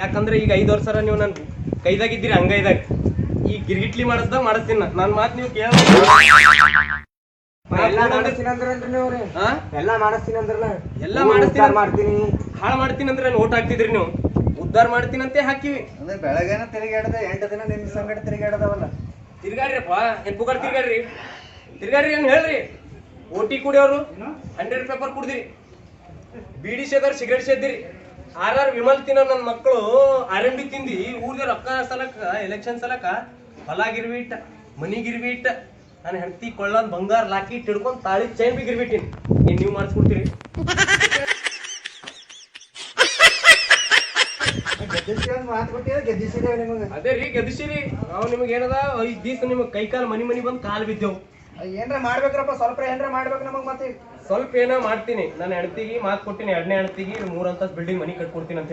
ಯಾಕಂದ್ರೆ ಈಗ 5 ವರ್ಷ ನೀವು ನನ್ ಕೈದಾಗಿದ್ದೀರಿ ಅಂಗೈದಾಗ ಈ ಗಿರ್ಗಿಟ್ಲಿ ಮಾಡಿಸ್ದಾಗ ಮಾಡಿಸ್ತೀನಿ ನನ್ನ ಮಾತು ನೀವು ಕೇಳ ಎಲ್ಲ ಮಾಡಿಸ್ತೀನಿ ಅಂದ್ರಲ್ರಿ ನೀವು ಎಲ್ಲ ಮಾಡಿಸ್ತೀನಿ ಅಂದ್ರಲ್ಲ ಎಲ್ಲ ಮಾಡಿಸ್ತೀನಿ ಮಾಡ್ತೀನಿ ಹಾಳು ಮಾಡ್ತೀನಿ ಅಂದ್ರೆ ಓಟ್ ಹಾಕ್ತಿದ್ರಿ ನೀವು ಉದ್ಧಾರ ಮಾಡ್ತೀನಂತೆ ಹಾಕಿವಿ ಅಂದ್ರೆ ಬೆಳಗ್ಗೆನ ತಿರುಗಾಡದ 8 ದಿನ ನಿಮ್ ಸಂಗಡ ತಿರುಗಾಡದವಲ್ಲ ತಿರ್ಗಾಡ್ರಿಪ್ಪ ಏನ್ ಪುಗಾಡ್ ತಿರ್ಗಾಡ್ರಿ ಏನ್ ಹೇಳ್ರಿ ಓಟಿ ಕುಡಿಯೋರು 100 ಪೇಪರ್ ಕುಡ್ದಿರಿ ಬೀಡಿ ಸೇದರ್ ಸಿಗರೇಟ್ ಸೇದಿರಿ ಆರ್ ವಿಮಲ್ ತಿನ್ನೋ ನನ್ನ ಮಕ್ಕಳು RMD ತಿಂದಿ ಊರ್ಗೆ ರೊಕ್ಕ ಸಲಕ ಎಲೆಕ್ಷನ್ ಸಲಕ ಹೊಲ ಗಿರ್ವಿ ಇಟ್ಟ ಮನಿ ಗಿರ್ವಿ ಇಟ್ಟ ನನ್ನ ಹೆಂಡತಿ ಕೊಳ್ಳನ್ ಬಂಗಾರ ಲಾಕಿ ಹಿಡ್ಕೊಂಡ್ ತಾಳಿ ಚೈನ್ ಬಿ ಗಿರ್ಬಿಟ್ಟಿನಿ ಏನ್ ನೀವು ಮಾಡಿಸ್ಕೊಡ್ತೀರಿ ಅದೇ ರೀ ಗೆದ್ದಿಸಿರಿ ನಾವು ನಿಮ್ಗೆ ಏನದ 5 ದಿವಸ ನಿಮ್ಗೆ ಕೈ ಕಾಲು ಮನಿ ಬಂದು ಕಾಲು ಬಿದ್ದೆವು ಏನ್ರ ಮಾಡ್ಬೇಕ್ರಪ್ಪ ಸ್ವಲ್ಪ ಏನ್ರ ಮಾಡ್ಬೇಕು ನಮಗ್ ಮತ್ತೆ ಸ್ವಲ್ಪ ಏನೋ ಮಾಡ್ತೀನಿ ನನ್ನ ಹೆಂಡತಿಗೆ ಮಾತು ಕೊಟ್ಟಿನಿ 2ನೇ ಹೆಂಡತಿಗೆ 3 ಅಂತಸ್ತು ಬಿಲ್ಡಿಂಗ್ ಮನಿ ಕಟ್ಕೊಡ್ತೀನಿ ಅಂತ